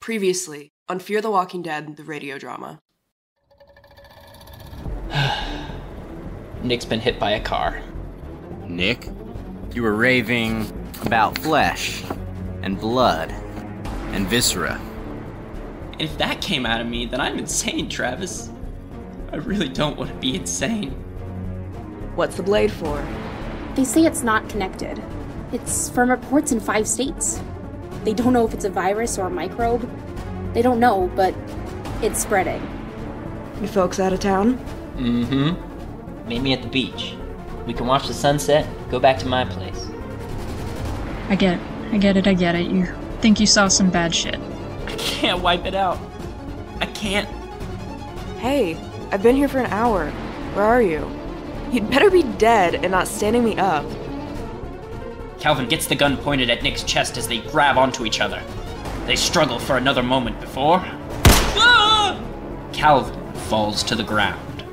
Previously, on Fear the Walking Dead, the radio drama. Nick's been hit by a car. Nick? You were raving about flesh, and blood, and viscera. If that came out of me, then I'm insane, Travis. I really don't want to be insane. What's the blade for? They say it's not connected. It's from reports in 5 states. They don't know if it's a virus or a microbe. They don't know, but it's spreading. You folks out of town? Mm-hmm. Meet me at the beach. We can watch the sunset, go back to my place. I get it. You think you saw some bad shit. I can't wipe it out. I can't. Hey, I've been here for an hour. Where are you? You'd better be dead and not standing me up. Calvin gets the gun pointed at Nick's chest as they grab onto each other. They struggle for another moment before... Ah! Calvin falls to the ground.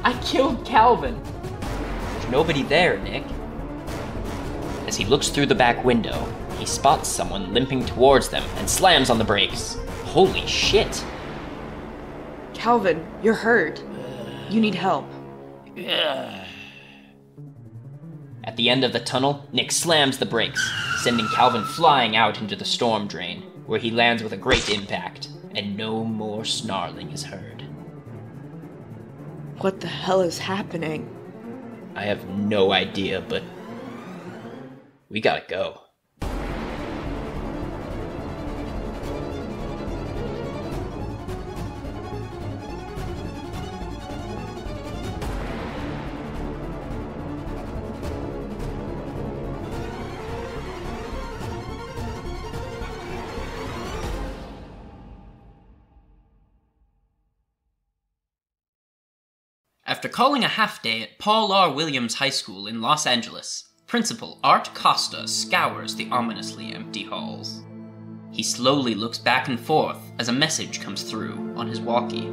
I killed Calvin! There's nobody there, Nick. As he looks through the back window, he spots someone limping towards them and slams on the brakes. Holy shit! Calvin, you're hurt. You need help. At the end of the tunnel, Nick slams the brakes, sending Calvin flying out into the storm drain, where he lands with a great impact, and no more snarling is heard. What the hell is happening? I have no idea, but we gotta go. After calling a half-day at Paul R. Williams High School in Los Angeles, Principal Art Costa scours the ominously empty halls. He slowly looks back and forth as a message comes through on his walkie.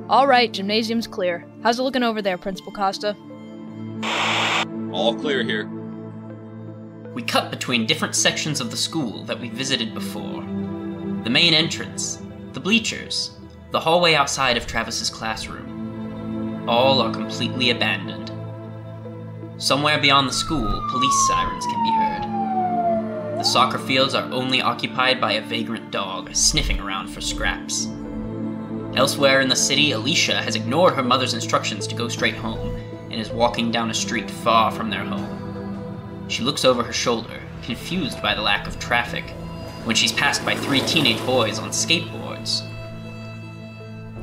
All right, gymnasium's clear. How's it looking over there, Principal Costa? All clear here. We cut between different sections of the school that we visited before. The main entrance, the bleachers, the hallway outside of Travis's classroom. All are completely abandoned. Somewhere beyond the school, police sirens can be heard. The soccer fields are only occupied by a vagrant dog, sniffing around for scraps. Elsewhere in the city, Alicia has ignored her mother's instructions to go straight home, and is walking down a street far from their home. She looks over her shoulder, confused by the lack of traffic, when she's passed by 3 teenage boys on skateboards.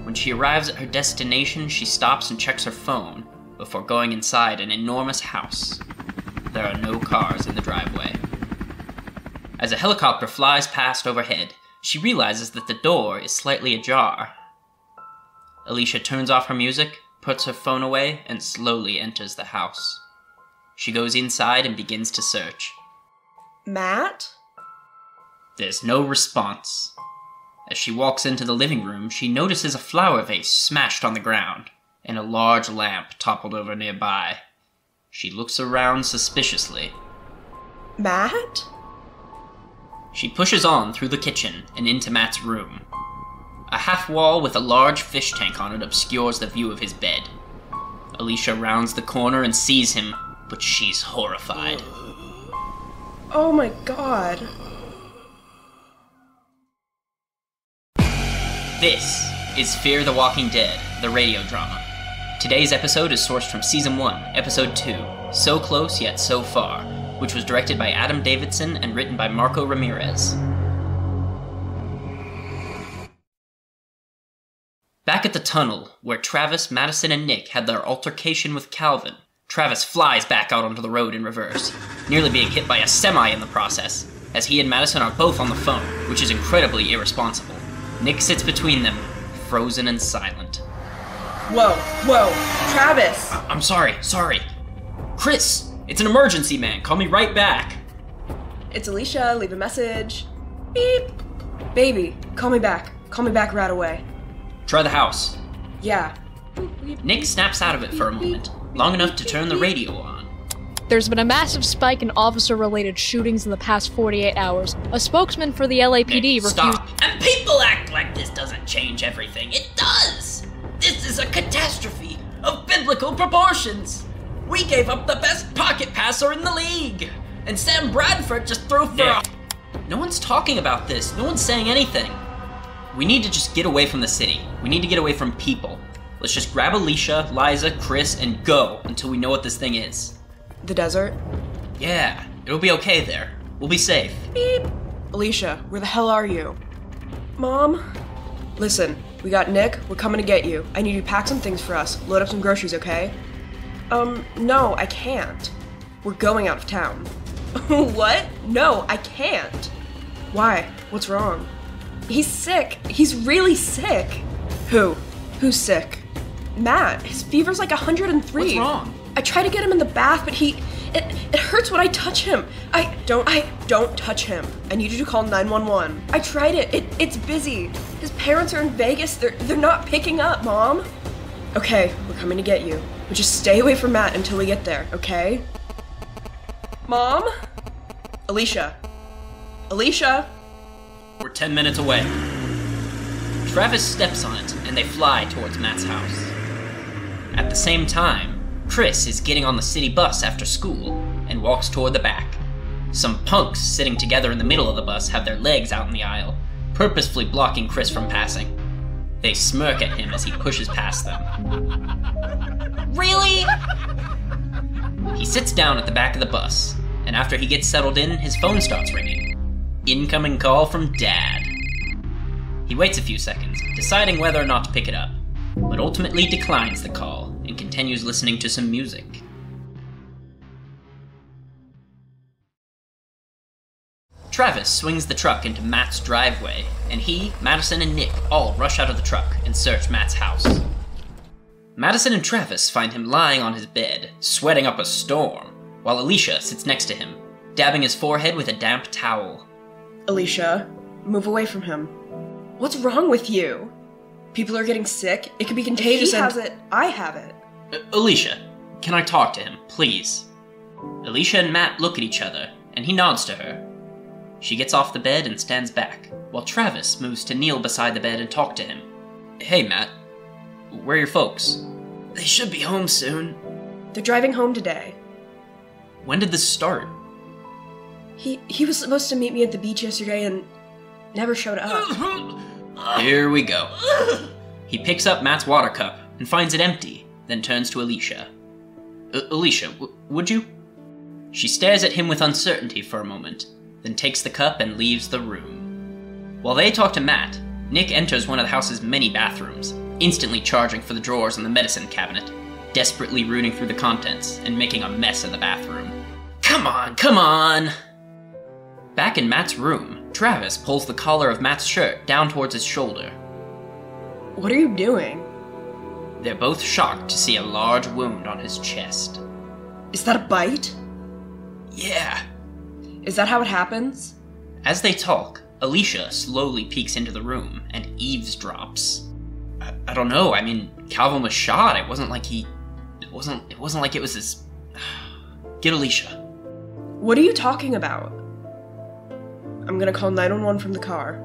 When she arrives at her destination, she stops and checks her phone before going inside an enormous house. There are no cars in the driveway. As a helicopter flies past overhead, she realizes that the door is slightly ajar. Alicia turns off her music, puts her phone away, and slowly enters the house. She goes inside and begins to search. Matt? There's no response. As she walks into the living room, she notices a flower vase smashed on the ground, and a large lamp toppled over nearby. She looks around suspiciously. Matt? She pushes on through the kitchen and into Matt's room. A half wall with a large fish tank on it obscures the view of his bed. Alicia rounds the corner and sees him, but she's horrified. Oh my god. This is Fear the Walking Dead, the radio drama. Today's episode is sourced from Season 1, Episode 2, So Close Yet So Far, which was directed by Adam Davidson and written by Marco Ramirez. Back at the tunnel, where Travis, Madison, and Nick had their altercation with Calvin, Travis flies back out onto the road in reverse, nearly being hit by a semi in the process, as he and Madison are both on the phone, which is incredibly irresponsible. Nick sits between them, frozen and silent. Whoa, Travis! I'm sorry. Chris, it's an emergency, man. Call me right back. It's Alicia, leave a message. Beep. Baby, call me back. Call me back right away. Try the house. Yeah. Nick snaps out of it for a moment, long enough to turn the radio on. There's been a massive spike in officer-related shootings in the past 48 hours. A spokesman for the LAPD refused— Stop! And people act like this doesn't change everything. It does! This is a catastrophe of biblical proportions! We gave up the best pocket passer in the league! And Sam Bradford just threw for No one's talking about this. No one's saying anything. We need to just get away from the city. We need to get away from people. Let's just grab Alicia, Liza, Chris, and go until we know what this thing is. The desert? Yeah, it'll be okay there. We'll be safe. Beep. Alicia, where the hell are you? Mom? Listen, we got Nick. We're coming to get you. I need you to pack some things for us. Load up some groceries, okay? No, I can't. We're going out of town. What? No, I can't. Why? What's wrong? He's sick. He's really sick. Who? Who's sick? Matt. His fever's like 103. What's wrong? I try to get him in the bath, but it hurts when I touch him. Don't touch him. I need you to call 911. I tried it. It's busy. His parents are in Vegas. They're not picking up, Mom. Okay, we're coming to get you. But just stay away from Matt until we get there, okay? Mom? Alicia? Alicia? We're 10 minutes away. Travis steps on it, and they fly towards Matt's house. At the same time, Chris is getting on the city bus after school and walks toward the back. Some punks sitting together in the middle of the bus have their legs out in the aisle, purposefully blocking Chris from passing. They smirk at him as he pushes past them. Really? He sits down at the back of the bus, and after he gets settled in, his phone starts ringing. Incoming call from Dad. He waits a few seconds, deciding whether or not to pick it up, but ultimately declines the call and continues listening to some music. Travis swings the truck into Matt's driveway, and he, Madison, and Nick all rush out of the truck and search Matt's house. Madison and Travis find him lying on his bed, sweating up a storm, while Alicia sits next to him, dabbing his forehead with a damp towel. Alicia, move away from him. What's wrong with you? People are getting sick. It could be contagious. If he has it, I have it. Alicia, can I talk to him, please? Alicia and Matt look at each other, and he nods to her. She gets off the bed and stands back, while Travis moves to kneel beside the bed and talk to him. Hey, Matt. Where are your folks? They should be home soon. They're driving home today. When did this start? He was supposed to meet me at the beach yesterday and never showed up. Here we go. He picks up Matt's water cup and finds it empty, then turns to Alicia. Alicia, would you? She stares at him with uncertainty for a moment, then takes the cup and leaves the room. While they talk to Matt, Nick enters one of the house's many bathrooms, instantly charging for the drawers in the medicine cabinet, desperately rooting through the contents and making a mess of the bathroom. Come on, come on! Back in Matt's room, Travis pulls the collar of Matt's shirt down towards his shoulder. What are you doing? They're both shocked to see a large wound on his chest. Is that a bite? Yeah. Is that how it happens? As they talk, Alicia slowly peeks into the room and eavesdrops. I don't know, I mean, Calvin was shot. It wasn't like it was his... Get Alicia. What are you talking about? I'm gonna call 911 from the car.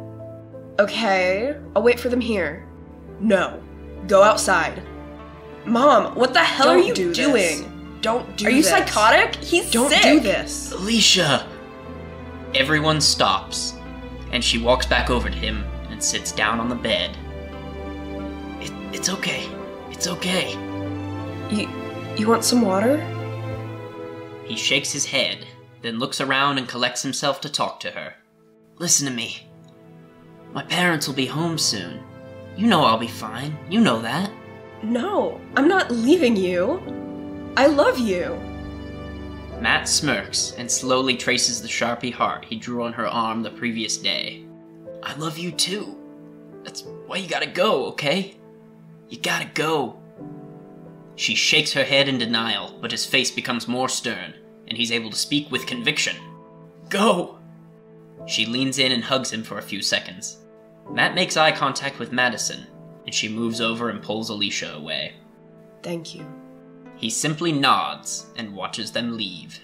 Okay, I'll wait for them here. No, go outside. Mom, what the hell are you doing? Don't do this. Are you psychotic? He's sick. Don't do this. Alicia! Everyone stops, and she walks back over to him and sits down on the bed. It's okay. It's okay. You want some water? He shakes his head, then looks around and collects himself to talk to her. Listen to me. My parents will be home soon. You know I'll be fine. You know that. No, I'm not leaving you. I love you. Matt smirks and slowly traces the Sharpie heart he drew on her arm the previous day. I love you too. That's why you gotta go, okay? You gotta go. She shakes her head in denial, but his face becomes more stern, and he's able to speak with conviction. Go! She leans in and hugs him for a few seconds. Matt makes eye contact with Madison, and she moves over and pulls Alicia away. Thank you. He simply nods and watches them leave.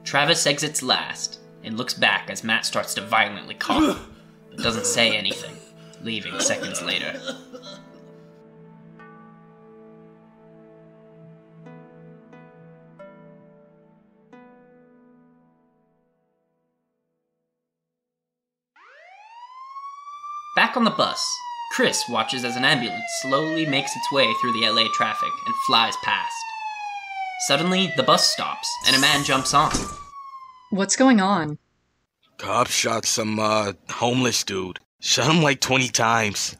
Travis exits last and looks back as Matt starts to violently cough, but doesn't say anything, leaving seconds later. Back on the bus, Chris watches as an ambulance slowly makes its way through the LA traffic and flies past. Suddenly, the bus stops, and a man jumps on. What's going on? Cops shot some, homeless dude. Shot him like 20 times.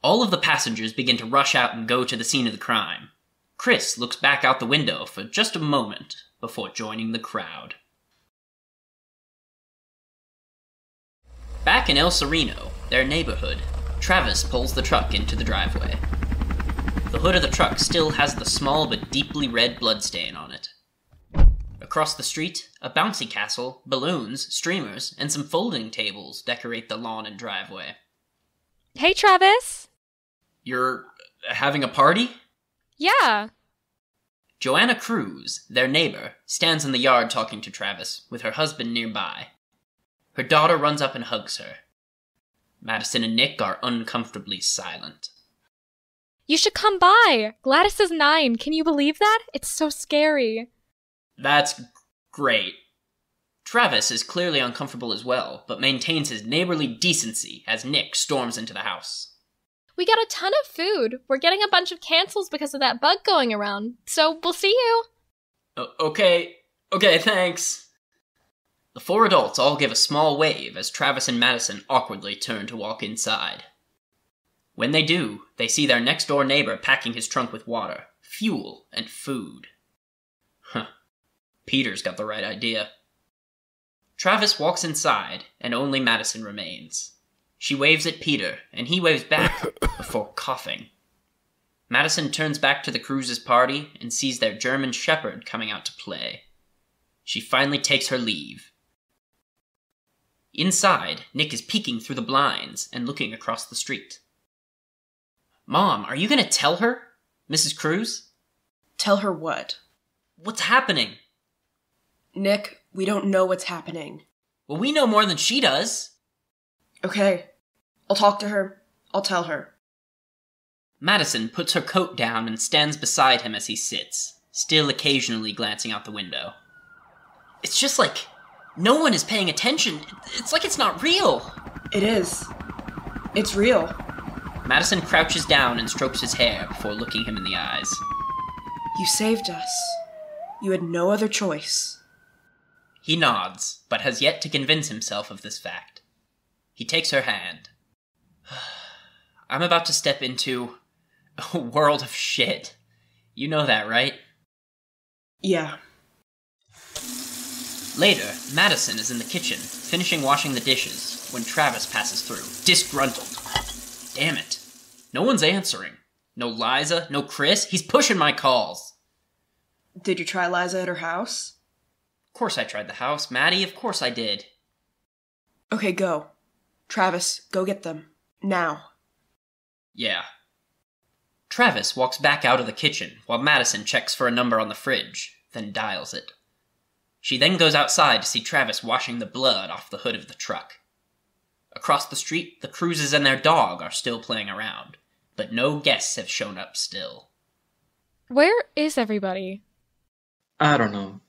All of the passengers begin to rush out and go to the scene of the crime. Chris looks back out the window for just a moment before joining the crowd. Back in El Sereno, their neighborhood, Travis pulls the truck into the driveway. The hood of the truck still has the small but deeply red bloodstain on it. Across the street, a bouncy castle, balloons, streamers, and some folding tables decorate the lawn and driveway. Hey, Travis! You're having a party? Yeah. Joanna Cruz, their neighbor, stands in the yard talking to Travis, with her husband nearby. Her daughter runs up and hugs her. Madison and Nick are uncomfortably silent. You should come by. Gladys is 9. Can you believe that? It's so scary. That's great. Travis is clearly uncomfortable as well, but maintains his neighborly decency as Nick storms into the house. We got a ton of food. We're getting a bunch of cancels because of that bug going around. So we'll see you. Okay, thanks. The 4 adults all give a small wave as Travis and Madison awkwardly turn to walk inside. When they do, they see their next-door neighbor packing his trunk with water, fuel, and food. Peter's got the right idea. Travis walks inside, and only Madison remains. She waves at Peter, and he waves back before coughing. Madison turns back to the Cruz's party and sees their German shepherd coming out to play. She finally takes her leave. Inside, Nick is peeking through the blinds and looking across the street. Mom, are you going to tell her? Mrs. Cruz? Tell her what? What's happening? Nick, we don't know what's happening. Well, we know more than she does. Okay. I'll talk to her. I'll tell her. Madison puts her coat down and stands beside him as he sits, still occasionally glancing out the window. It's just like no one is paying attention. It's like it's not real. It is. It's real. Madison crouches down and strokes his hair before looking him in the eyes. You saved us. You had no other choice. He nods, but has yet to convince himself of this fact. He takes her hand. I'm about to step into a world of shit. You know that, right? Yeah. Later, Madison is in the kitchen, finishing washing the dishes, when Travis passes through, disgruntled. Damn it. No one's answering. No Liza, no Chris. He's pushing my calls. Did you try Liza at her house? Of course I tried the house, Maddie. Of course I did. Okay, go. Travis, go get them. Now. Yeah. Travis walks back out of the kitchen while Madison checks for a number on the fridge, then dials it. She then goes outside to see Travis washing the blood off the hood of the truck. Across the street, the Cruzes and their dog are still playing around, but no guests have shown up still. Where is everybody? I don't know.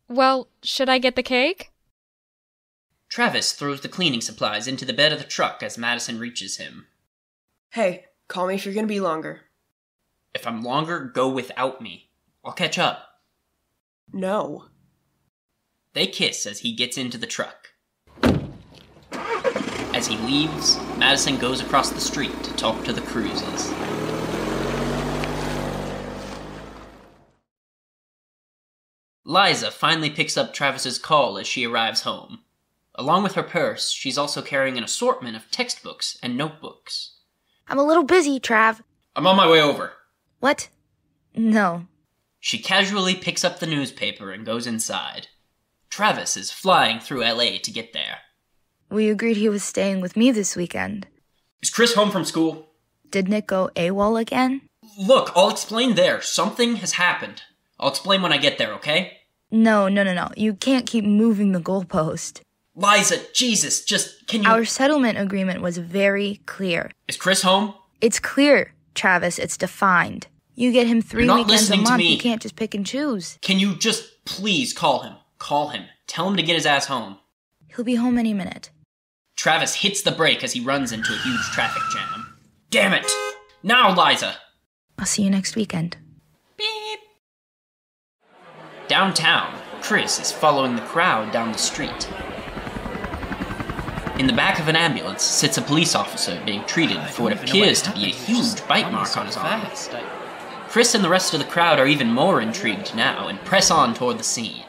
Well, should I get the cake? Travis throws the cleaning supplies into the bed of the truck as Madison reaches him. Hey, call me if you're gonna be longer. If I'm longer, go without me. I'll catch up. No. They kiss as he gets into the truck. As he leaves, Madison goes across the street to talk to the Cruzes. Liza finally picks up Travis's call as she arrives home. Along with her purse, she's also carrying an assortment of textbooks and notebooks. I'm a little busy, Trav. I'm on my way over. What? No. She casually picks up the newspaper and goes inside. Travis is flying through LA to get there. We agreed he was staying with me this weekend. Is Chris home from school? Did Nick go AWOL again? Look, I'll explain there. Something has happened. I'll explain when I get there, okay? No. You can't keep moving the goalpost. Liza, Jesus, can you... Our settlement agreement was very clear. Is Chris home? It's clear, Travis. It's defined. You get him 3 weekends a month. You can't just pick and choose. Can you just please call him? Call him. Tell him to get his ass home. He'll be home any minute. Travis hits the brake as he runs into a huge traffic jam. Damn it! Now, Liza! I'll see you next weekend. Beep. Downtown, Chris is following the crowd down the street. In the back of an ambulance sits a police officer being treated for what appears to be a huge bite mark on his arm. Chris and the rest of the crowd are even more intrigued now and press on toward the scene.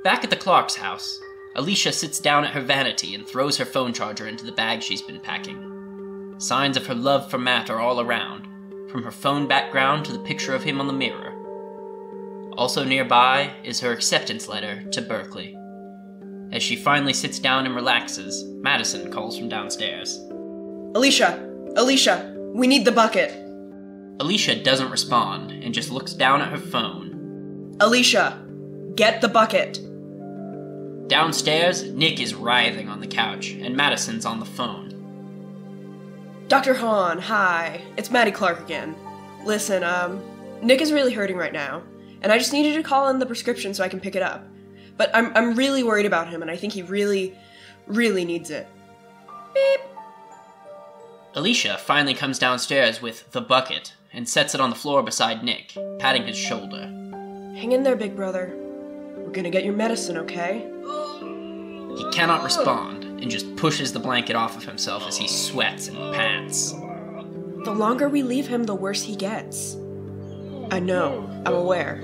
Back at the Clark's house, Alicia sits down at her vanity and throws her phone charger into the bag she's been packing. Signs of her love for Matt are all around, from her phone background to the picture of him on the mirror. Also nearby is her acceptance letter to Berkeley. As she finally sits down and relaxes, Madison calls from downstairs. Alicia, we need the bucket. Alicia doesn't respond and just looks down at her phone. Alicia, get the bucket. Downstairs, Nick is writhing on the couch and Madison's on the phone. Dr. Hahn, hi. It's Maddie Clark again. Listen, Nick is really hurting right now, and I just needed to call in the prescription so I can pick it up. But I'm really worried about him, and I think he really, really needs it. Beep. Alicia finally comes downstairs with the bucket and sets it on the floor beside Nick, patting his shoulder. Hang in there, big brother. We're gonna get your medicine, okay? He cannot respond and just pushes the blanket off of himself as he sweats and pants. The longer we leave him, the worse he gets. I know, I'm aware.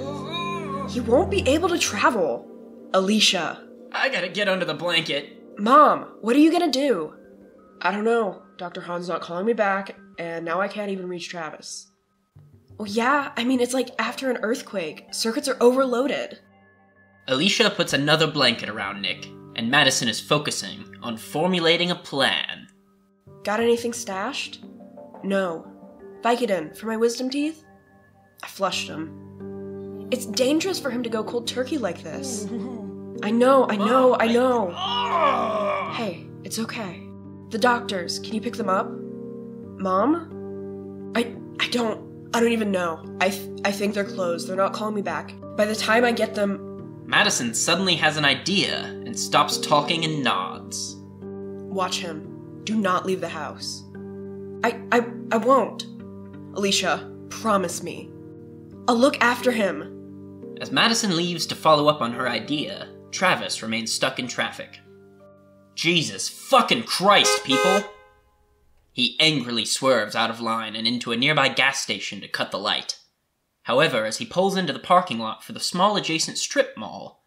He won't be able to travel. Alicia. I gotta get under the blanket. Mom, what are you gonna do? I don't know. Dr. Hahn's not calling me back, and now I can't even reach Travis. Well, yeah, I mean, it's like after an earthquake. Circuits are overloaded. Alicia puts another blanket around Nick, and Madison is focusing on formulating a plan. Got anything stashed? No. Vicodin for my wisdom teeth? I flushed them. It's dangerous for him to go cold turkey like this. I know. Hey, it's okay. The doctors, can you pick them up? Mom? I don't even know. I think they're closed. They're not calling me back. By the time I get them... Madison suddenly has an idea and stops talking and nods. Watch him. Do not leave the house. I won't. Alicia, promise me. I'll look after him. As Madison leaves to follow up on her idea, Travis remains stuck in traffic. Jesus fucking Christ, people! He angrily swerves out of line and into a nearby gas station to cut the light. However, as he pulls into the parking lot for the small adjacent strip mall,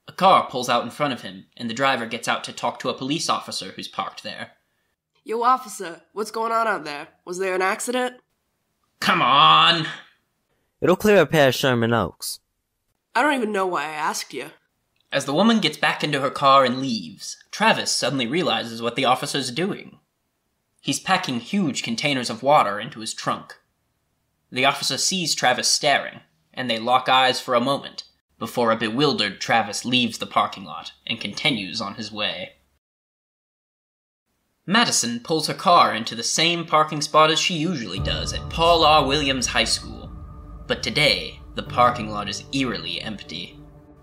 a car pulls out in front of him, and the driver gets out to talk to a police officer who's parked there. Yo, officer, what's going on out there? Was there an accident? Come on! It'll clear up past Sherman Oaks. I don't even know why I asked you. As the woman gets back into her car and leaves, Travis suddenly realizes what the officer's doing. He's packing huge containers of water into his trunk. The officer sees Travis staring, and they lock eyes for a moment, before a bewildered Travis leaves the parking lot and continues on his way. Madison pulls her car into the same parking spot as she usually does at Paul R. Williams High School, but today, the parking lot is eerily empty.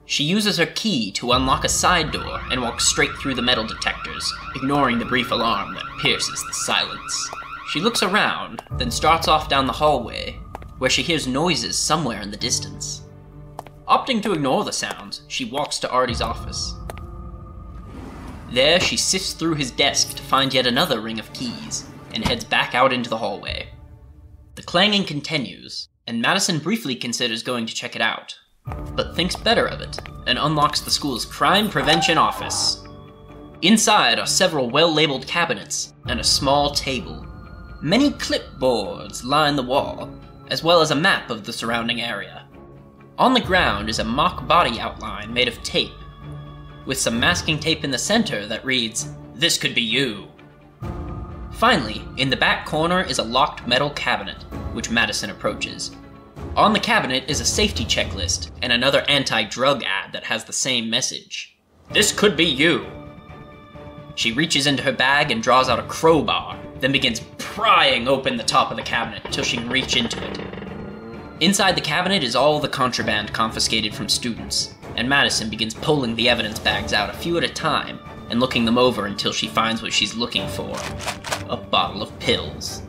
She uses her key to unlock a side door and walks straight through the metal detectors, ignoring the brief alarm that pierces the silence. She looks around, then starts off down the hallway, where she hears noises somewhere in the distance. Opting to ignore the sounds, she walks to Artie's office. There, she sifts through his desk to find yet another ring of keys, and heads back out into the hallway. The clanging continues, and Madison briefly considers going to check it out, but thinks better of it, and unlocks the school's crime prevention office. Inside are several well-labeled cabinets, and a small table. Many clipboards line the wall, as well as a map of the surrounding area. On the ground is a mock body outline made of tape, with some masking tape in the center that reads, "This could be you." Finally, in the back corner is a locked metal cabinet, which Madison approaches. On the cabinet is a safety checklist and another anti-drug ad that has the same message. This could be you. She reaches into her bag and draws out a crowbar, then begins prying open the top of the cabinet until she can reach into it. Inside the cabinet is all the contraband confiscated from students, and Madison begins pulling the evidence bags out a few at a time and looking them over until she finds what she's looking for: a bottle of pills.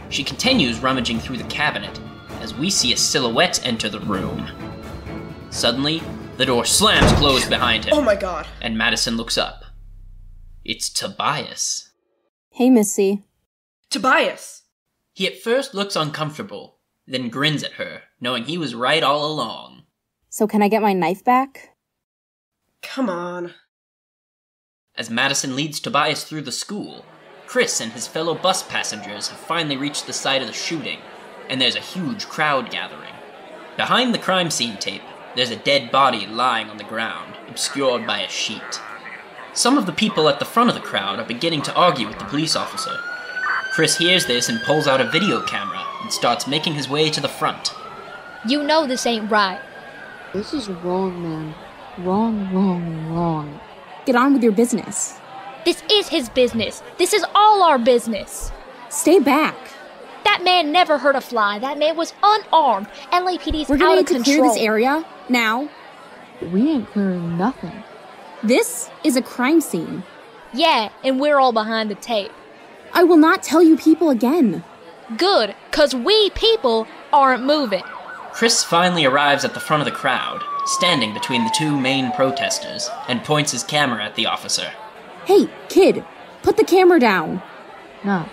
She continues rummaging through the cabinet as we see a silhouette enter the room. Suddenly, the door slams closed behind him. Oh my god. And Madison looks up. It's Tobias. Hey, Missy. Tobias! He at first looks uncomfortable, then grins at her, knowing he was right all along. So can I get my knife back? Come on. As Madison leads Tobias through the school, Chris and his fellow bus passengers have finally reached the site of the shooting, and there's a huge crowd gathering. Behind the crime scene tape, there's a dead body lying on the ground, obscured by a sheet. Some of the people at the front of the crowd are beginning to argue with the police officer. Chris hears this and pulls out a video camera and starts making his way to the front. You know this ain't right. This is wrong, man. Wrong. Get on with your business. This is his business. This is all our business. Stay back. That man never hurt a fly. That man was unarmed. LAPD's We're out gonna of need to control. clear this area, now. We ain't clearing nothing. This is a crime scene. Yeah, and we're all behind the tape. I will not tell you people again. Good, 'cause we people aren't moving. Chris finally arrives at the front of the crowd, standing between the two main protesters, and points his camera at the officer. Hey, kid, put the camera down. No.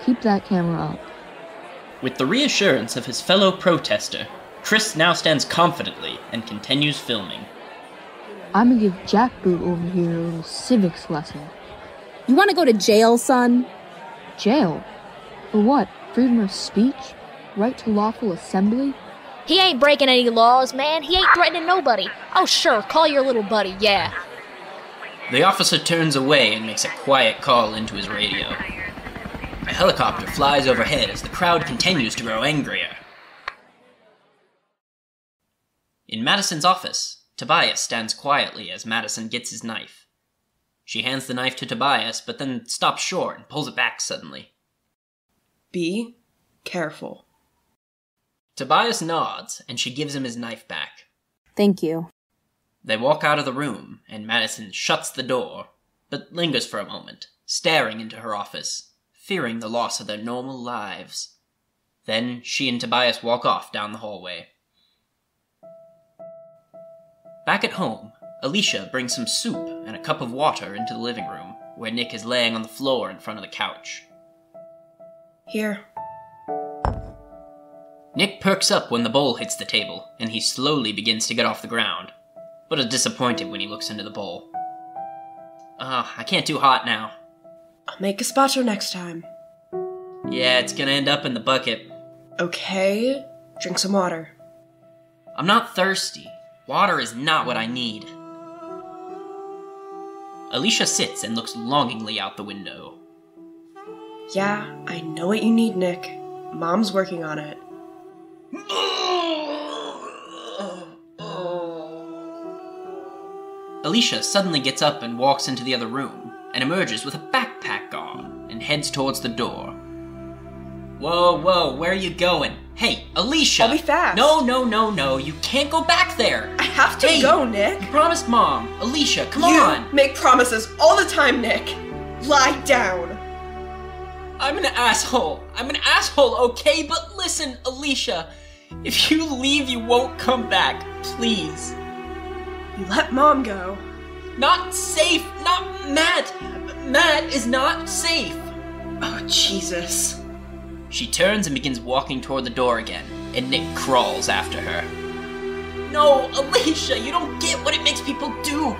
Keep that camera up. With the reassurance of his fellow protester, Chris now stands confidently and continues filming. I'm gonna give Jackboot over here a little civics lesson. You want to go to jail, son? Jail? For what? Freedom of speech? Right to lawful assembly? He ain't breaking any laws, man. He ain't threatening nobody. Oh, sure, call your little buddy, yeah. The officer turns away and makes a quiet call into his radio. A helicopter flies overhead as the crowd continues to grow angrier. In Madison's office, Tobias stands quietly as Madison gets his knife. She hands the knife to Tobias, but then stops short and pulls it back suddenly. Be careful. Tobias nods, and she gives him his knife back. Thank you. They walk out of the room, and Madison shuts the door, but lingers for a moment, staring into her office, fearing the loss of their normal lives. Then she and Tobias walk off down the hallway. Back at home, Alicia brings some soup and a cup of water into the living room, where Nick is laying on the floor in front of the couch. Here. Nick perks up when the bowl hits the table, and he slowly begins to get off the ground, but is disappointed when he looks into the bowl. I can't do hot now. I'll make gazpacho next time. Yeah, it's gonna end up in the bucket. Okay, drink some water. I'm not thirsty. Water is not what I need. Alicia sits and looks longingly out the window. Yeah, I know what you need, Nick. Mom's working on it. Alicia suddenly gets up and walks into the other room, and emerges with a backpack on, and heads towards the door. Whoa, where are you going? Hey, Alicia! I'll be fast. No, you can't go back there! I have to go, Nick! You promised Mom. Alicia, come on! You make promises all the time, Nick! Lie down! I'm an asshole, okay? But listen, Alicia, if you leave, you won't come back, please. You let Mom go. Not safe, not Matt! Matt is not safe! Oh, Jesus. She turns and begins walking toward the door again, and Nick crawls after her. No, Alicia, you don't get what it makes people do!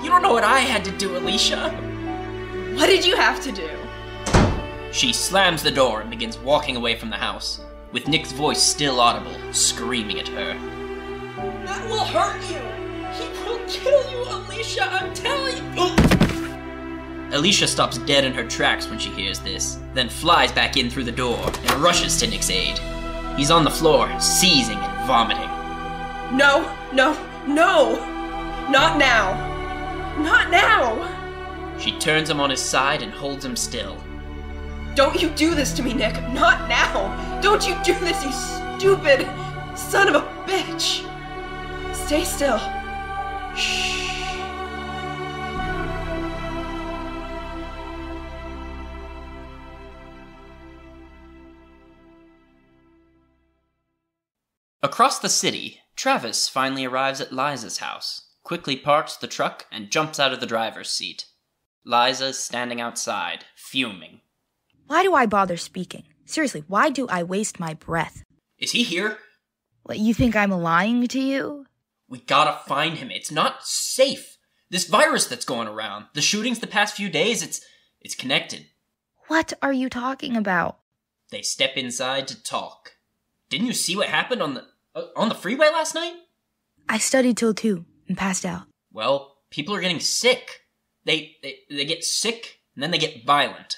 You don't know what I had to do, Alicia! What did you have to do? She slams the door and begins walking away from the house, with Nick's voice still audible, screaming at her. That will hurt you! He will kill you, Alicia, I'm telling you! Alicia stops dead in her tracks when she hears this, then flies back in through the door and rushes to Nick's aid. He's on the floor, seizing and vomiting. No! Not now! Not now! She turns him on his side and holds him still. Don't you do this to me, Nick! Not now! Don't you do this, you stupid son of a bitch! Stay still. Shh. Across the city, Travis finally arrives at Liza's house, quickly parks the truck, and jumps out of the driver's seat. Liza's standing outside, fuming. Why do I bother speaking? Seriously, why do I waste my breath? Is he here? What, you think I'm lying to you? We gotta find him. It's not safe. This virus that's going around, the shootings the past few days, it's connected. What are you talking about? They step inside to talk. Didn't you see what happened on the freeway last night? I studied till 2 and passed out. Well, people are getting sick. They get sick, and then they get violent.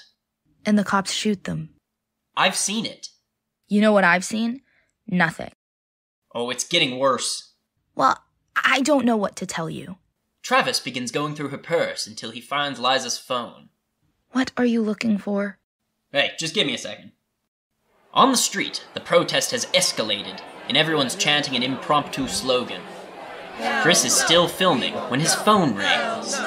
And the cops shoot them. I've seen it. You know what I've seen? Nothing. Oh, it's getting worse. Well, I don't know what to tell you. Travis begins going through her purse until he finds Liza's phone. What are you looking for? Hey, just give me a second. On the street, the protest has escalated, and everyone's chanting an impromptu slogan. Chris is still filming when his phone rings.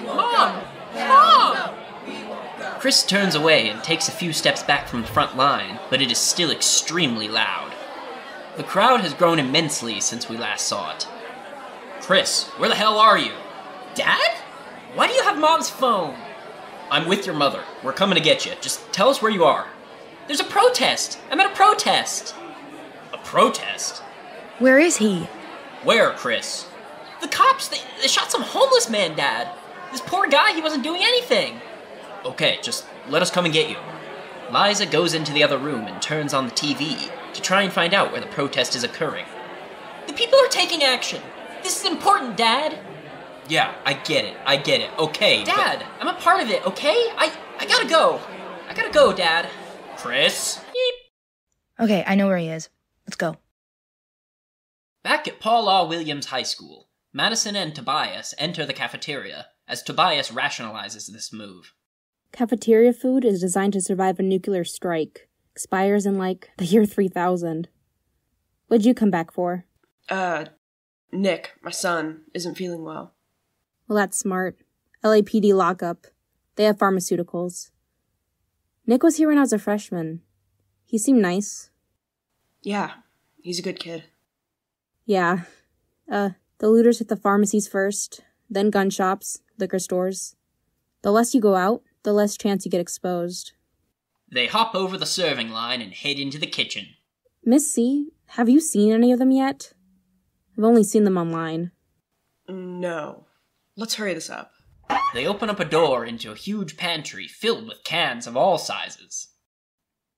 Mom! Chris turns away and takes a few steps back from the front line, but it is still extremely loud. The crowd has grown immensely since we last saw it. Chris, where the hell are you? Dad? Why do you have Mom's phone? I'm with your mother. We're coming to get you. Just tell us where you are. There's a protest! I'm at a protest! A protest? Where is he? Where, Chris? The cops, they shot some homeless man, Dad. This poor guy, he wasn't doing anything. Okay, just let us come and get you. Liza goes into the other room and turns on the TV to try and find out where the protest is occurring. The people are taking action. This is important, Dad. Yeah, I get it, okay. Dad, I'm a part of it, okay? I gotta go. I gotta go, Dad. Chris? Beep. Okay, I know where he is. Let's go. Back at Paul R. Williams High School, Madison and Tobias enter the cafeteria as Tobias rationalizes this move. Cafeteria food is designed to survive a nuclear strike. Expires in, the year 3000. What'd you come back for? Nick, my son, isn't feeling well. Well, that's smart. LAPD lockup. They have pharmaceuticals. Nick was here when I was a freshman. He seemed nice. Yeah, he's a good kid. Yeah. The looters hit the pharmacies first, then gun shops, liquor stores. The less you go out, the less chance you get exposed. They hop over the serving line and head into the kitchen. Miss C, have you seen any of them yet? I've only seen them online. No. Let's hurry this up. They open up a door into a huge pantry filled with cans of all sizes.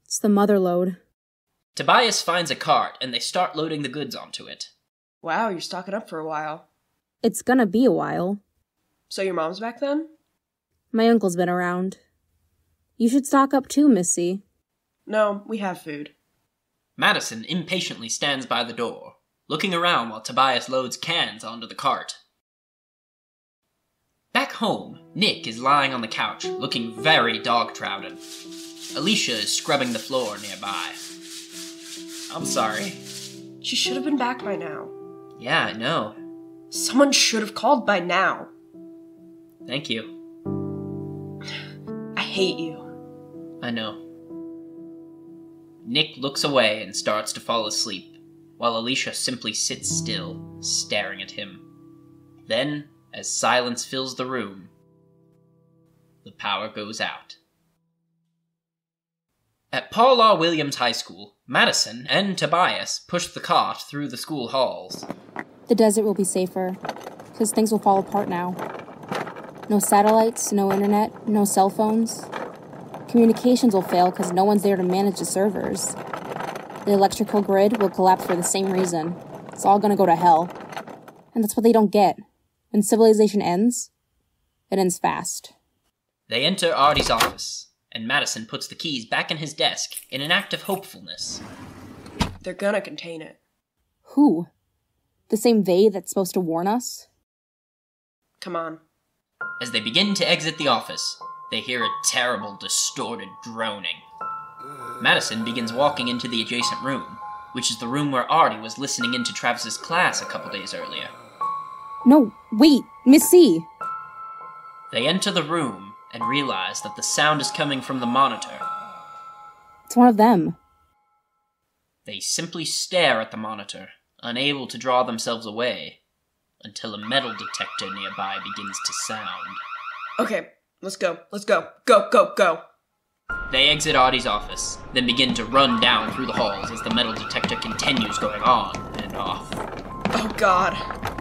It's the mother lode. Tobias finds a cart and they start loading the goods onto it. Wow, you're stocking up for a while. It's gonna be a while. So your mom's back then? My uncle's been around. You should stock up too, Missy. No, we have food. Madison impatiently stands by the door, looking around while Tobias loads cans onto the cart. Back home, Nick is lying on the couch, looking very dog-trouted. Alicia is scrubbing the floor nearby. I'm sorry. She should have been back by now. Yeah, I know. Someone should have called by now. Thank you. I hate you. I know. Nick looks away and starts to fall asleep, while Alicia simply sits still, staring at him. Then, as silence fills the room, the power goes out. At Paul R. Williams High School, Madison and Tobias push the cart through the school halls. The desert will be safer, because things will fall apart now. No satellites, no internet, no cell phones. Communications will fail because no one's there to manage the servers. The electrical grid will collapse for the same reason. It's all gonna go to hell. And that's what they don't get. When civilization ends, it ends fast. They enter Artie's office, and Madison puts the keys back in his desk in an act of hopefulness. They're gonna contain it. Who? The same they that's supposed to warn us? Come on. As they begin to exit the office, they hear a terrible, distorted droning. Madison begins walking into the adjacent room, which is the room where Artie was listening into Travis's class a couple days earlier. No, wait, Miss C. They enter the room and realize that the sound is coming from the monitor. It's one of them. They simply stare at the monitor, unable to draw themselves away, until a metal detector nearby begins to sound. Okay, let's go. Let's go. Go, go, go. They exit Artie's office, then begin to run down through the halls as the metal detector continues going on and off. Oh god.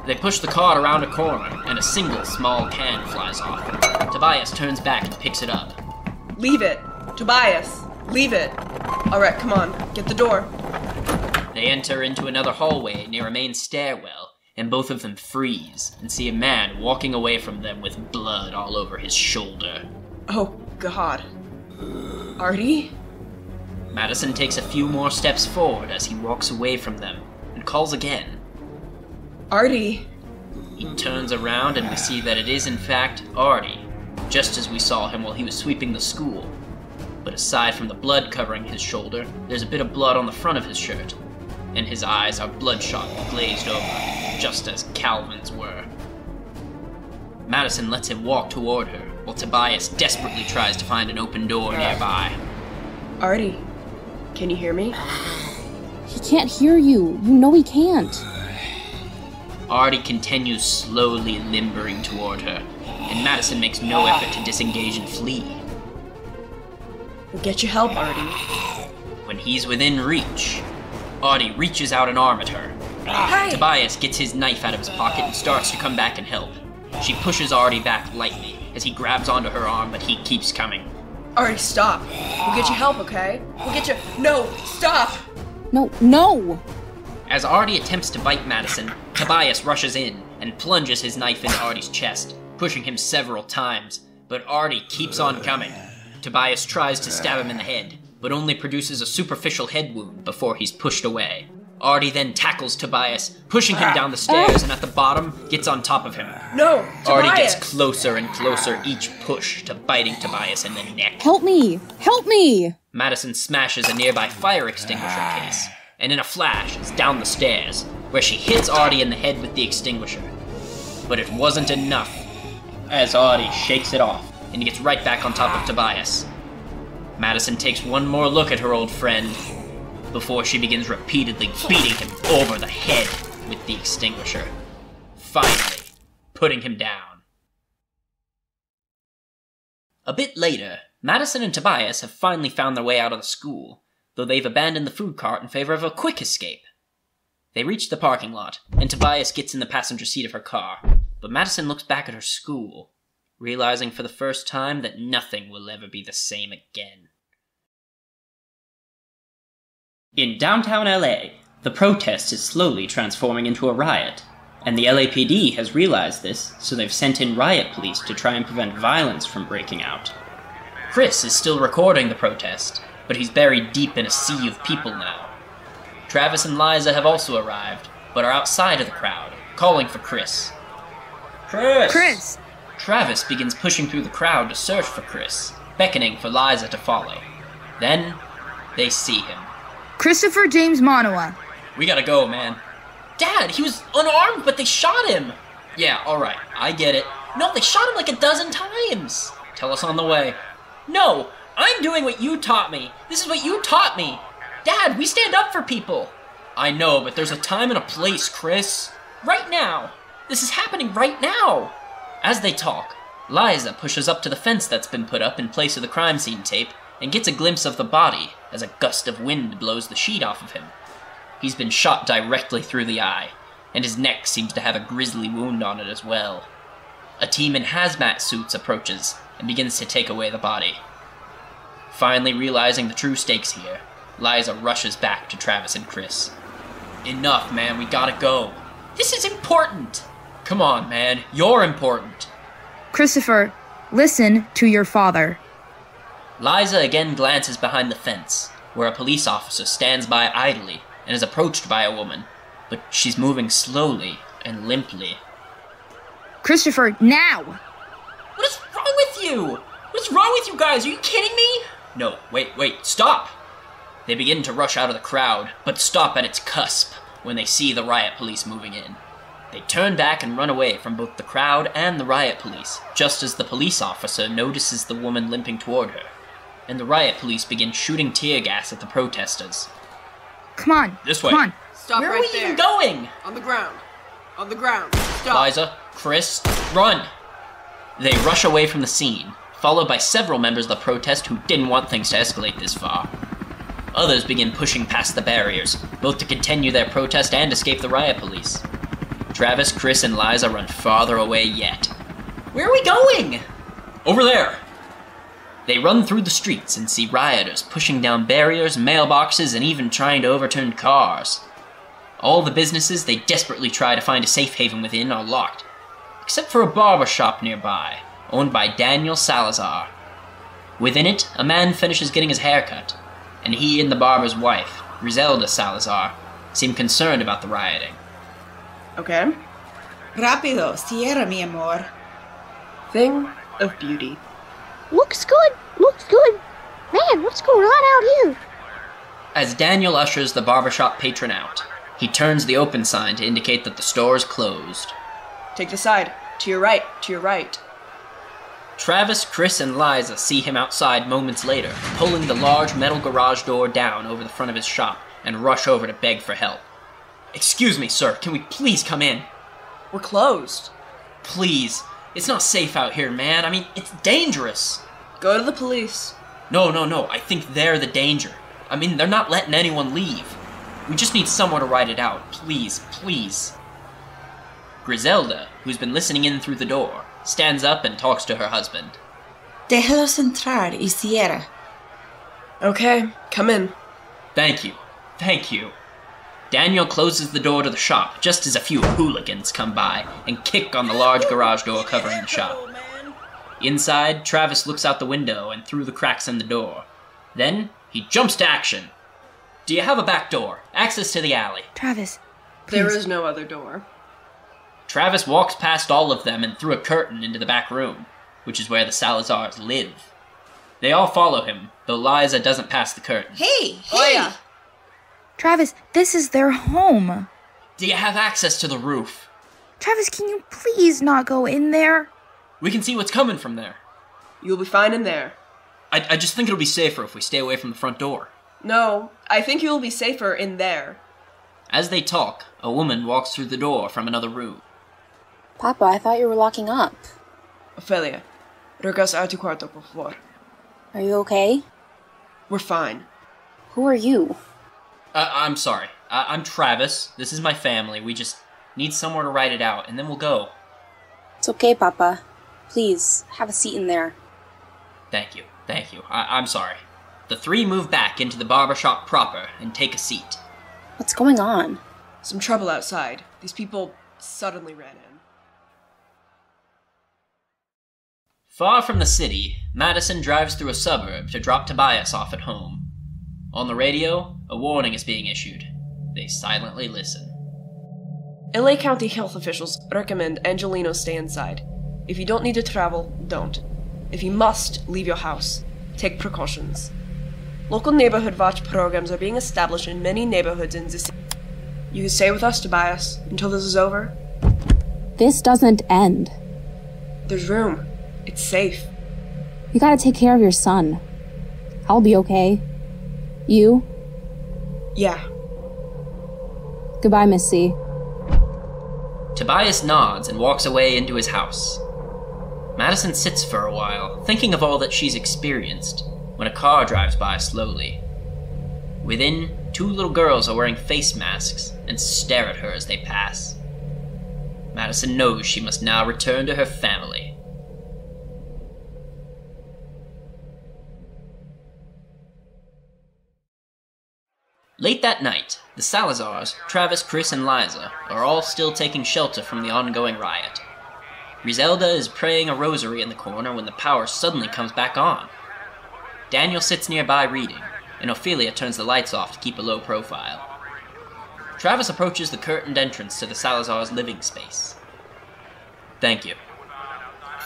They push the cart around a corner, and a single small can flies off. Tobias turns back and picks it up. Leave it. Tobias, leave it. Alright, come on. Get the door. They enter into another hallway near a main stairwell, and both of them freeze and see a man walking away from them with blood all over his shoulder. Oh god. Artie? Madison takes a few more steps forward as he walks away from them and calls again. Artie? He turns around and we see that it is in fact Artie, just as we saw him while he was sweeping the school. But aside from the blood covering his shoulder, there's a bit of blood on the front of his shirt, and his eyes are bloodshot and glazed over, just as Calvin's were. Madison lets him walk toward her, while Tobias desperately tries to find an open door nearby. Artie, can you hear me? He can't hear you. You know he can't. Artie continues slowly limbering toward her, and Madison makes no effort to disengage and flee. We'll get you help, Artie. When he's within reach, Artie reaches out an arm at her. Hey! Tobias gets his knife out of his pocket and starts to come back and help. She pushes Artie back lightly as he grabs onto her arm, but he keeps coming. Artie, stop. We'll get you help, okay? We'll get you— No! Stop! No, no! As Artie attempts to bite Madison, Tobias rushes in and plunges his knife into Artie's chest, pushing him several times, but Artie keeps on coming. Tobias tries to stab him in the head, but only produces a superficial head wound before he's pushed away. Artie then tackles Tobias, pushing him down the stairs, and at the bottom, gets on top of him. No! Tobias! Artie gets closer and closer each push to biting Tobias in the neck. Help me! Help me! Madison smashes a nearby fire extinguisher case, and in a flash is down the stairs, where she hits Artie in the head with the extinguisher. But it wasn't enough, as Artie shakes it off and gets right back on top of Tobias. Madison takes one more look at her old friend before she begins repeatedly beating him over the head with the extinguisher, finally putting him down. A bit later, Madison and Tobias have finally found their way out of the school, though they've abandoned the food cart in favor of a quick escape. They reach the parking lot, and Tobias gets in the passenger seat of her car, but Madison looks back at her school, realizing for the first time that nothing will ever be the same again. In downtown LA, the protest is slowly transforming into a riot, and the LAPD has realized this, so they've sent in riot police to try and prevent violence from breaking out. Chris is still recording the protest, but he's buried deep in a sea of people now. Travis and Liza have also arrived, but are outside of the crowd, calling for Chris. Chris! Chris! Travis begins pushing through the crowd to search for Chris, beckoning for Liza to follow. Then, they see him. Christopher James Manoa. We gotta go, man. Dad, he was unarmed, but they shot him! Yeah, alright, I get it. No, they shot him like 12 times! Tell us on the way. No, I'm doing what you taught me. This is what you taught me. Dad, we stand up for people. I know, but there's a time and a place, Chris. Right now. This is happening right now. As they talk, Liza pushes up to the fence that's been put up in place of the crime scene tape and gets a glimpse of the body as a gust of wind blows the sheet off of him. He's been shot directly through the eye, and his neck seems to have a grisly wound on it as well. A team in hazmat suits approaches and begins to take away the body. Finally realizing the true stakes here, Liza rushes back to Travis and Chris. Enough, man, we gotta go. This is important! Come on, man. You're important. Christopher, listen to your father. Liza again glances behind the fence, where a police officer stands by idly and is approached by a woman, but she's moving slowly and limply. Christopher, now! What is wrong with you? What is wrong with you guys? Are you kidding me? No, wait, stop! They begin to rush out of the crowd, but stop at its cusp when they see the riot police moving in. They turn back and run away from both the crowd and the riot police, just as the police officer notices the woman limping toward her, and the riot police begin shooting tear gas at the protesters. Come on. This way. Come on. Stop Where right are we there. even going? On the ground. On the ground. Stop. Liza, Chris, run! They rush away from the scene, followed by several members of the protest who didn't want things to escalate this far. Others begin pushing past the barriers, both to continue their protest and escape the riot police. Travis, Chris, and Liza run farther away yet. Where are we going? Over there! They run through the streets and see rioters pushing down barriers, mailboxes, and even trying to overturn cars. All the businesses they desperately try to find a safe haven within are locked, except for a barber shop nearby, owned by Daniel Salazar. Within it, a man finishes getting his hair cut, and he and the barber's wife, Griselda Salazar, seem concerned about the rioting. Okay. Rápido, cierra, mi amor. Thing of beauty. Looks good. Man, what's going on out here? As Daniel ushers the barbershop patron out, he turns the open sign to indicate that the store is closed. Take the side. To your right. To your right. Travis, Chris, and Liza see him outside moments later, pulling the large metal garage door down over the front of his shop, and rush over to beg for help. Excuse me, sir, can we please come in? We're closed. Please. It's not safe out here, man. I mean, it's dangerous. Go to the police. No. I think they're the danger. I mean, they're not letting anyone leave. We just need someone to ride it out. Please. Griselda, who's been listening in through the door, stands up and talks to her husband. Déjalos entrar y cierra. Okay, come in. Thank you. Daniel closes the door to the shop just as a few hooligans come by and kick on the large garage door covering the shop. Inside, Travis looks out the window and through the cracks in the door. Then, he jumps to action. Do you have a back door? Access to the alley. Travis, please. There is no other door. Travis walks past all of them and through a curtain into the back room, which is where the Salazars live. They all follow him, though Liza doesn't pass the curtain. Hey! Oh yeah. Travis, this is their home. Do you have access to the roof? Travis, can you please not go in there? We can see what's coming from there. You'll be fine in there. I just think it'll be safer if we stay away from the front door. No, I think you'll be safer in there. As they talk, a woman walks through the door from another room. Papa, I thought you were locking up. Ofelia, regresa a tu cuarto, por favor. Are you okay? We're fine. Who are you? I'm sorry. I'm Travis. This is my family. We just need somewhere to write it out, and then we'll go. It's okay, Papa. Please, have a seat in there. Thank you. I'm sorry. The three move back into the barbershop proper and take a seat. What's going on? Some trouble outside. These people suddenly ran in. Far from the city, Madison drives through a suburb to drop Tobias off at home. On the radio, a warning is being issued. They silently listen. LA County health officials recommend Angelinos stay inside. If you don't need to travel, don't. If you must, leave your house. Take precautions. Local neighborhood watch programs are being established in many neighborhoods in the city. You can stay with us, Tobias, until this is over. This doesn't end. There's room. It's safe. You gotta take care of your son. I'll be okay. You? Yeah. Goodbye, Miss C. Tobias nods and walks away into his house. Madison sits for a while, thinking of all that she's experienced, when a car drives by slowly. Within, two little girls are wearing face masks and stare at her as they pass. Madison knows she must now return to her family. Late that night, the Salazars, Travis, Chris, and Liza are all still taking shelter from the ongoing riot. Griselda is praying a rosary in the corner when the power suddenly comes back on. Daniel sits nearby reading, and Ofelia turns the lights off to keep a low profile. Travis approaches the curtained entrance to the Salazar's living space. Thank you.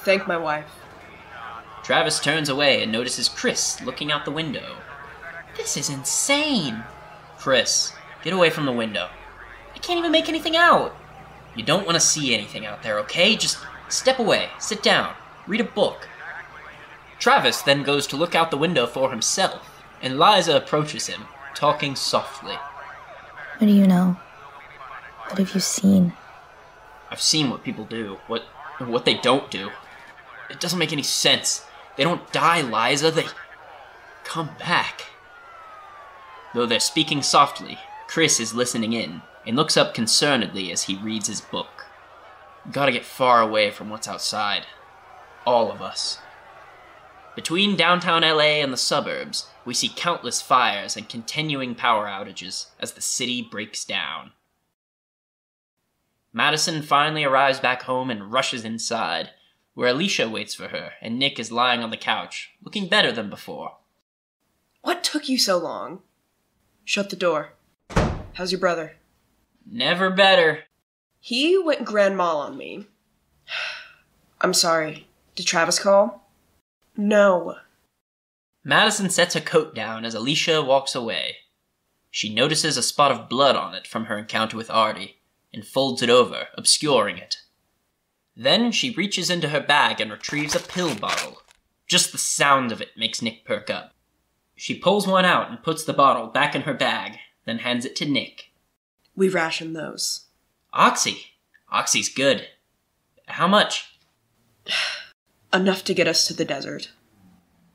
Thank my wife. Travis turns away and notices Chris looking out the window. This is insane! Chris, get away from the window. I can't even make anything out. You don't want to see anything out there, okay? Just step away, sit down, read a book. Travis then goes to look out the window for himself, and Liza approaches him, talking softly. What do you know? What have you seen? I've seen what people do, what they don't do. It doesn't make any sense. They don't die, Liza, they come back. Though they're speaking softly, Chris is listening in, and looks up concernedly as he reads his book. Gotta get far away from what's outside. All of us. Between downtown LA and the suburbs, we see countless fires and continuing power outages as the city breaks down. Madison finally arrives back home and rushes inside, where Alicia waits for her and Nick is lying on the couch, looking better than before. What took you so long? Shut the door. How's your brother? Never better. He went grand mal on me. I'm sorry. Did Travis call? No. Madison sets her coat down as Alicia walks away. She notices a spot of blood on it from her encounter with Artie, and folds it over, obscuring it. Then she reaches into her bag and retrieves a pill bottle. Just the sound of it makes Nick perk up. She pulls one out and puts the bottle back in her bag, then hands it to Nick. We rationed those. Oxy. Oxy's good. How much? Enough to get us to the desert.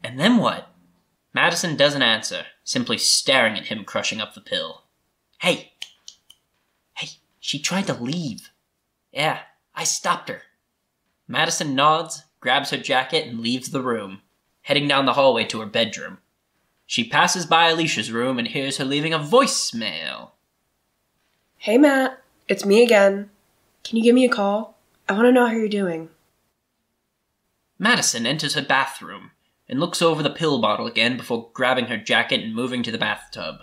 And then what? Madison doesn't answer, simply staring at him crushing up the pill. Hey, she tried to leave. Yeah, I stopped her. Madison nods, grabs her jacket, and leaves the room, heading down the hallway to her bedroom. She passes by Alicia's room and hears her leaving a voicemail. Hey Matt, it's me again. Can you give me a call? I want to know how you're doing. Madison enters her bathroom and looks over the pill bottle again before grabbing her jacket and moving to the bathtub.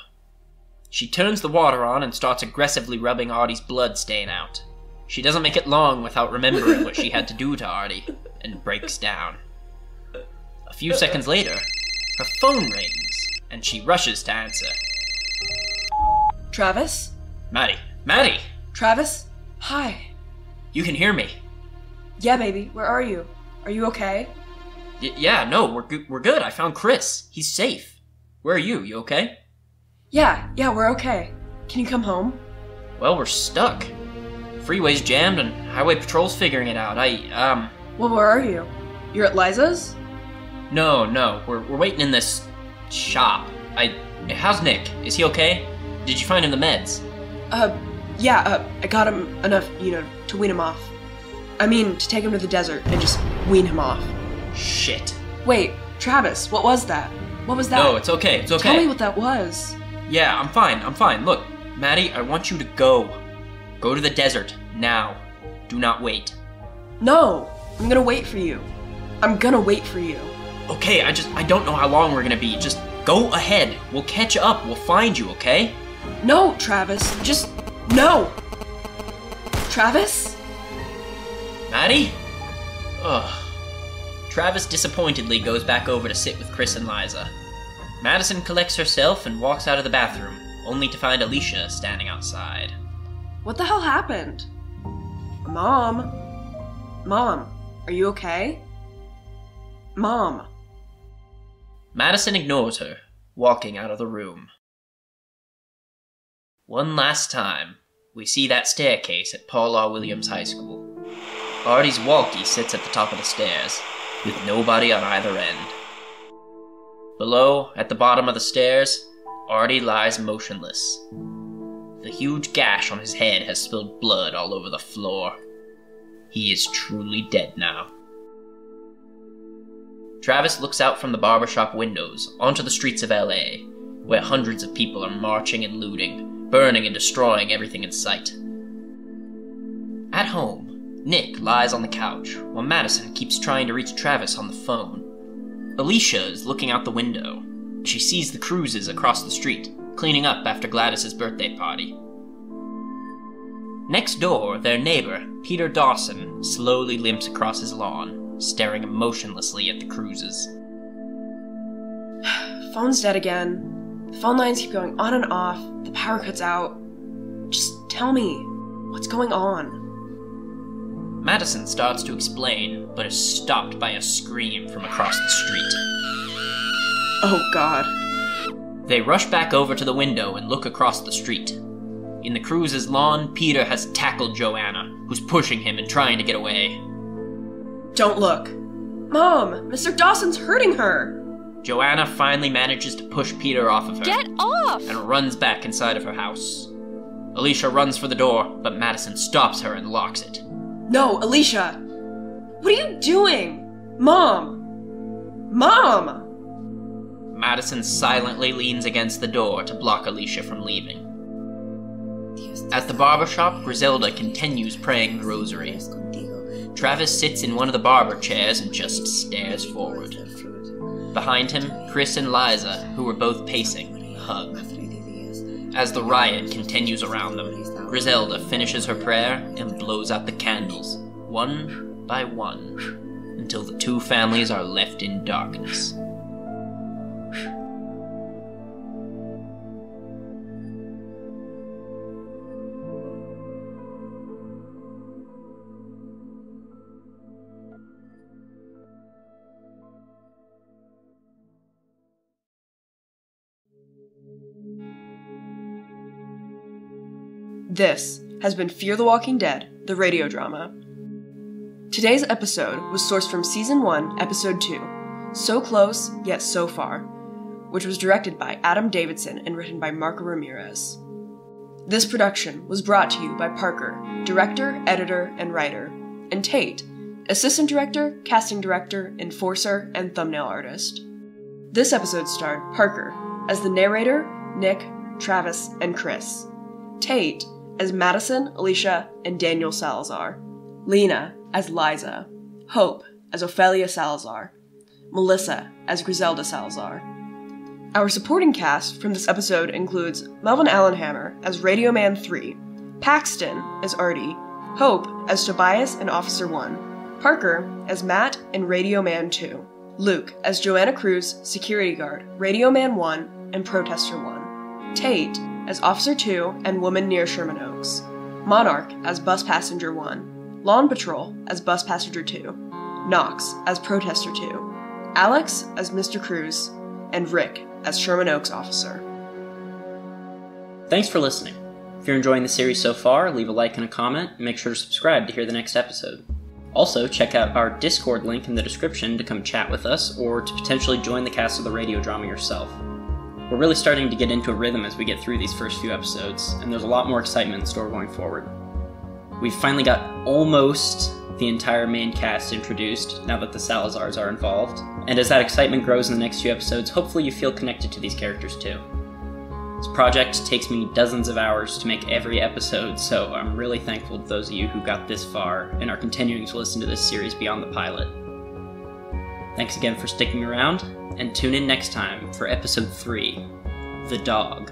She turns the water on and starts aggressively rubbing Artie's blood stain out. She doesn't make it long without remembering what she had to do to Artie, and breaks down. A few seconds later, her phone rings, and she rushes to answer. Travis? Maddie! Travis? Hi. You can hear me. Yeah, baby. Where are you? Are you okay? Yeah, no, we're good. I found Chris. He's safe. Where are you? You okay? Yeah, we're okay. Can you come home? Well, we're stuck. Freeway's jammed and highway patrol's figuring it out. Well, where are you? You're at Liza's? No, we're waiting in this shop. How's Nick? Is he okay? Did you find him the meds? I got him enough, to wean him off. I mean, to take him to the desert and just wean him off. Shit. Wait, Travis, what was that? What was that? No, it's okay. Tell me what that was. Yeah, I'm fine. Look, Maddie, I want you to go. Go to the desert, now. Do not wait. No, I'm gonna wait for you. I'm gonna wait for you. Okay, I don't know how long we're gonna be. Just go ahead. We'll catch up. We'll find you, okay? No, Travis. Just, no. Travis? Maddie? Ugh. Travis disappointedly goes back over to sit with Chris and Liza. Madison collects herself and walks out of the bathroom, only to find Alicia standing outside. What the hell happened? Mom, are you okay? Mom. Madison ignores her, walking out of the room. One last time, we see that staircase at Paul R. Williams High School. Artie's walkie sits at the top of the stairs, with nobody on either end. Below, at the bottom of the stairs, Artie lies motionless. The huge gash on his head has spilled blood all over the floor. He is truly dead now. Travis looks out from the barbershop windows onto the streets of LA, where hundreds of people are marching and looting, burning and destroying everything in sight. At home, Nick lies on the couch, while Madison keeps trying to reach Travis on the phone. Alicia is looking out the window. She sees the Cruzes across the street, cleaning up after Gladys's birthday party. Next door, their neighbor, Peter Dawson, slowly limps across his lawn, staring emotionlessly at the Cruzes. Phone's dead again. The phone lines keep going on and off. The power cuts out. Just tell me, what's going on? Madison starts to explain, but is stopped by a scream from across the street. Oh God. They rush back over to the window and look across the street. In the Cruz's lawn, Peter has tackled Joanna, who's pushing him and trying to get away. Don't look. Mom, Mr. Dawson's hurting her. Joanna finally manages to push Peter off of her. Get off! And runs back inside of her house. Alicia runs for the door, but Madison stops her and locks it. No, Alicia! What are you doing? Mom! Mom! Madison silently leans against the door to block Alicia from leaving. At the barbershop, Griselda continues praying the rosary. Travis sits in one of the barber chairs and just stares forward. Behind him, Chris and Liza, who were both pacing, hug. As the riot continues around them, Griselda finishes her prayer and blows out the candles, one by one, until the two families are left in darkness. This has been Fear the Walking Dead, the radio drama. Today's episode was sourced from Season 1, Episode 2, So Close, Yet So Far, which was directed by Adam Davidson and written by Marco Ramirez. This production was brought to you by Parker, director, editor, and writer, and Tate, assistant director, casting director, enforcer, and thumbnail artist. This episode starred Parker as the narrator, Nick, Travis, and Chris. Tate as Madison, Alicia, and Daniel Salazar. Lena as Liza. Hope as Ofelia Salazar. Melisa as Griselda Salazar. Our supporting cast from this episode includes Melvin Allenhammer as Radio Man 3, Paxton as Artie, Hope as Tobias and Officer 1, Parker as Matt and Radio Man 2, Luke as Joanna Cruz, Security Guard, Radio Man 1, and Protestor 1, Tate as Officer 2 and Woman near Sherman Oaks, Monarch as Bus Passenger 1, Lawn Patrol as Bus Passenger 2, Knox as Protestor 2, Alex as Mr. Cruz, and Rick as Sherman Oaks Officer. Thanks for listening. If you're enjoying the series so far, leave a like and a comment, and make sure to subscribe to hear the next episode. Also, check out our Discord link in the description to come chat with us, or to potentially join the cast of the radio drama yourself. We're really starting to get into a rhythm as we get through these first few episodes, and there's a lot more excitement in store going forward. We've finally got almost the entire main cast introduced, now that the Salazars are involved, and as that excitement grows in the next few episodes, hopefully you feel connected to these characters too. This project takes me dozens of hours to make every episode, so I'm really thankful to those of you who got this far and are continuing to listen to this series beyond the pilot. Thanks again for sticking around, and tune in next time for Episode 3, The Dog.